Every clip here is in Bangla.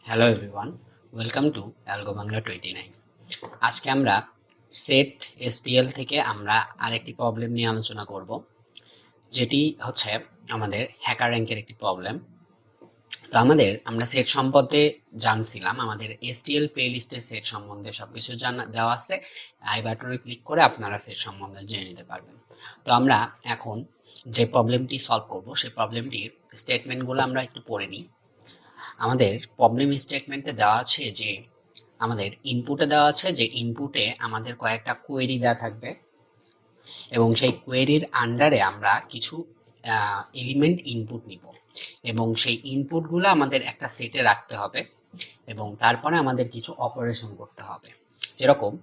Hello everyone, welcome to algo Bangla 29। আজকে আমরা সেট এসটিএল থেকে আমরা আরেকটি প্রবলেম নিয়ে আলোচনা করব, যেটি হচ্ছে আমাদের হ্যাকার র্যাঙ্কের একটি প্রবলেম। তো আমরা সেট সম্পর্কে জানছিলাম, আমাদের এসটিএল প্লে লিস্টের সেট সম্বন্ধে সবকিছু জানা দেওয়া আছে। আই বাটনে ক্লিক করে আপনারা সেট সম্বন্ধে জেনে নিতে পারবেন। তো আমরা এখন যে প্রবলেমটি সলভ করব সেই প্রবলেমটির স্টেটমেন্টগুলো আমরা একটু পড়ে নিই। আমাদের প্রবলেম স্টেটমেন্টে দেওয়া আছে যে আমাদের ইনপুটে দেওয়া আছে যে ইনপুটে আমাদের কয়েকটা কোয়েরি দেওয়া থাকবে এবং সেই কোয়েরির আন্ডারে আমরা কিছু এলিমেন্ট ইনপুট নিব এবং সেই ইনপুটগুলো আমাদের একটা সেটে রাখতে হবে এবং তারপরে আমাদের কিছু অপারেশন করতে হবে। যেরকম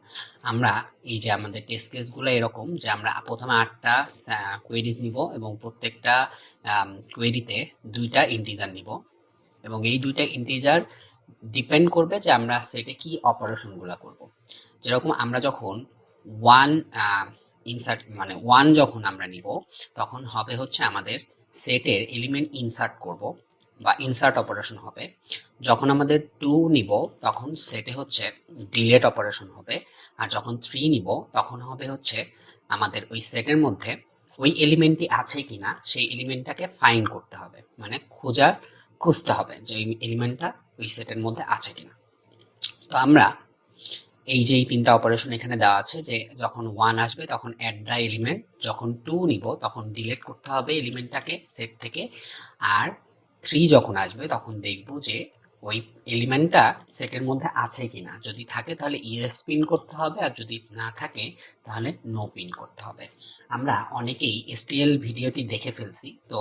আমরা এই যে আমাদের টেস্ট কেসগুলো এরকম যে আমরা প্রথমে 8টা কোয়েরিজ নিব এবং প্রত্যেকটা কোয়েরিতে 2টা ইন্টিজার নিব এবং এই 2টা ইন্টিজার ডিপেন্ড করবে যে আমরা সেটে কি অপারেশনগুলো করব। যেরকম আমরা যখন ওয়ান ইনসার্ট মানে ওয়ান যখন আমরা নিব তখন হবে হচ্ছে আমাদের সেটের এলিমেন্ট ইনসার্ট করব বা ইনসার্ট অপারেশন হবে। যখন আমাদের 2 নিব তখন সেটে হচ্ছে ডিলেট অপারেশন হবে। আর যখন 3 নিব তখন হবে হচ্ছে আমাদের ওই সেটের মধ্যে ওই এলিমেন্টটি আছে কিনা সেই এলিমেন্টটাকে ফাইন্ড করতে হবে, মানে খুঁজতে হবে যে ওই এলিমেন্টটা ওই সেটের মধ্যে আছে কিনা। তো আমরা এই যে এই 3টা অপারেশন এখানে দেওয়া আছে যে যখন 1 আসবে তখন অ্যাড দ্য এলিমেন্ট, যখন 2 নিব তখন ডিলিট করতে হবে এলিমেন্টটাকে সেট থেকে, আর 3 যখন আসবে তখন দেখব যে ওই এলিমেন্টটা সেটের মধ্যে আছে কিনা। যদি থাকে তাহলে ইয়েস প্রিন্ট করতে হবে, আর যদি না থাকে তাহলে নো প্রিন্ট করতে হবে। আমরা অনেকেই এসটিএল ভিডিওটি দেখে ফেলছি। তো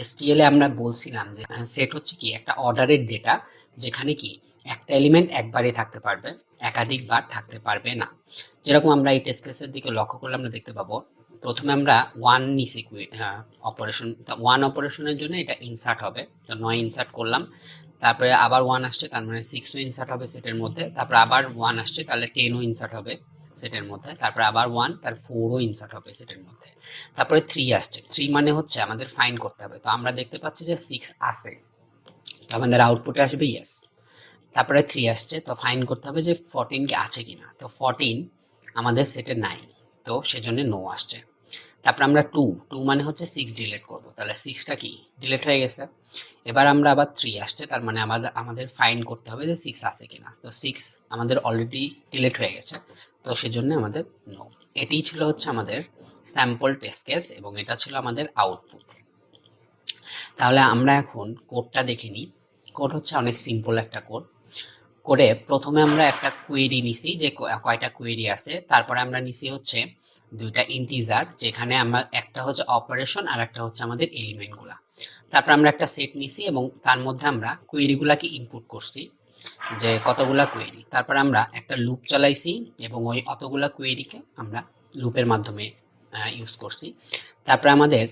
এসটিএল এ আমরা বলছিলাম যে সেট হচ্ছে কি একটা অর্ডারের ডেটা, যেখানে কি একটা এলিমেন্ট একবারই থাকতে পারবে, একাধিকবার থাকতে পারবে না। যেরকম আমরা এই টেস্ট কেসের দিকে লক্ষ্য করলে আমরা দেখতে পাবো প্রথমে আমরা 1 নিছি অপারেশন, 1 অপারেশনের জন্য এটা ইনসার্ট হবে, তো 9 ইনসার্ট করলাম। তারপরে আবার 1 আসছে তার মানে 6ও ইনসার্ট হবে সেটের মধ্যে। তারপরে আবার 1 আসছে তাহলে 10ও ইনসার্ট হবে সেটের মধ্যে। তারপরে আবার 1 তার 4ও ইনসার্ট হবে সেটের মধ্যে। তারপরে 3 আসছে, 3 মানে হচ্ছে আমাদের ফাইন্ড করতে হবে। তো আমরা দেখতে পাচ্ছি যে 6 আছে, তো আমাদের আউটপুটে আসবে ইয়েস। তারপরে 3 আসছে, তো ফাইন্ড করতে হবে যে 14 কি আছে কিনা। তো 14 আমাদের সেটে নাই, তো সেজন্য নো আসছে। তারপর আমরা 2 মানে হচ্ছে 6 ডিলিট করব, তাহলে 6টা কি ডিলিট হয়ে গেছে। এবার আমরা আবার 3 আসছে, তার মানে আমাদের ফাইন্ড করতে হবে যে 6 আছে কিনা। তো 6 আমাদের অলরেডি ডিলিট হয়ে গেছে, তো সেজন্য আমাদের নো। এটাই ছিল হচ্ছে আমাদের স্যাম্পল টেস্ট কেস এবং এটা ছিল আমাদের আউটপুট। তাহলে আমরা এখন কোডটা দেখে নিই। কোড হচ্ছে অনেক সিম্পল একটা কোড। করে প্রথমে আমরা একটা কোয়েরি নিছি যে কয়টা কোয়েরি আছে, তারপরে আমরা নিছি হচ্ছে 2টা ইন্টিজার, যেখানে আমরা একটা হচ্ছে অপারেশন আর একটা হচ্ছে আমাদের এলিমেন্ট গুলা। তারপর আমরা একটা সেট নিছি এবং তার মধ্যে আমরা কোয়েরি গুলাকে ইনপুট করছি যে কতগুলা কোয়েরি। তারপর আমরা একটা লুপ চালাইছি এবং ওই অতগুলা কোয়েরিকে আমরা লুপের মাধ্যমে ইউজ করছি। তারপর আমাদের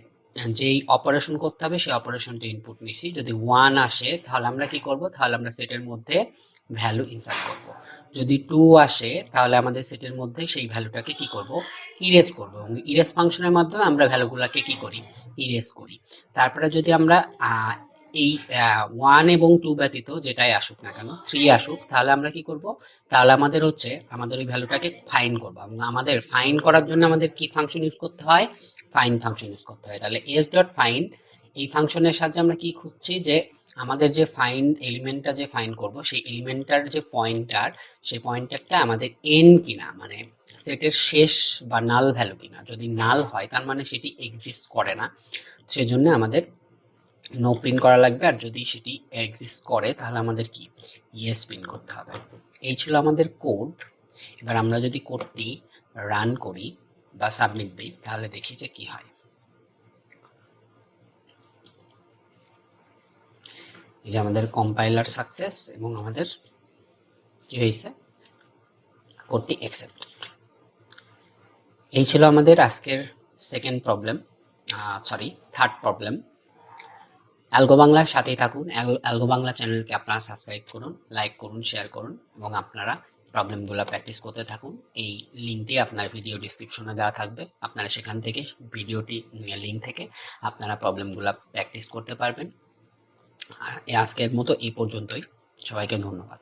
যেই অপারেশন করতে হবে সেই অপারেশনটা ইনপুট নিছি। যদি 1 আসে তাহলে আমরা কি করব, তাহলে আমরা সেটের মধ্যে ভ্যালু ইনসার্ট করব। যদি 2 আসে তাহলে আমাদের সেটের মধ্যে সেই ভ্যালুটাকে কি করব, ইরেজ করব এবং ইরেজ ফাংশনের মাধ্যমে আমরা ভ্যালুগুলোকে কি করি, ইরেজ করি। তারপরে যদি আমরা এই 1 এবং 2 ব্যতীত যেটাই আসুক না কেন, 3 আসুক, তাহলে আমরা কি করব, তাহলে আমাদের হচ্ছে আমাদের ওই ভ্যালুটাকে ফাইন্ড করব এবং আমাদের ফাইন্ড করার জন্য আমাদের কি ফাংশন ইউজ করতে হয়, ফাইন্ড ফাংশন ইউজ করতে হয়। তাহলে s.find এই ফাংশনের সাহায্যে আমরা কি খুঁজছি যে আমাদের যে ফাইন্ড এলিমেন্টটা যে ফাইন্ড করব সেই এলিমেন্টটার যে পয়েন্টার, সেই পয়েন্টারটা আমাদের n কিনা, মানে সেটের শেষ বা নাল ভ্যালু কিনা। যদি নাল হয় তার মানে সেটি এক্সিস্ট করে না, সেজন্য আমাদের নো প্রিন্ট করা লাগবে। আর যদি সেটি এক্সিস্ট করে তাহলে আমাদের কি ইয়েস প্রিন্ট করতে হবে। এই ছিল আমাদের কোড। এবার আমরা যদি কোডটি রান করি বা সাবমিট দিই তাহলে দেখি যে কি হয়। এই যে আমাদের কম্পাইলার সাকসেস এবং আমাদের কি হয়েছে, কোডটি অ্যাকসেপ্ট। এই ছিল আমাদের আজকের second problem, third problem. Algo বাংলার সাথেই থাকুন। অ্যালগো বাংলা চ্যানেলকে আপনারা সাবস্ক্রাইব করুন, লাইক করুন, শেয়ার করুন এবং আপনারা প্রবলেমগুলো প্র্যাকটিস করতে থাকুন। এই লিঙ্কটি আপনার ভিডিও ডিসক্রিপশনে দেওয়া থাকবে, আপনারা সেখান থেকে ভিডিওটি লিঙ্ক থেকে আপনারা প্রবলেমগুলো প্র্যাকটিস করতে পারবেন। আজকের মতো এই পর্যন্তই। সবাইকে ধন্যবাদ।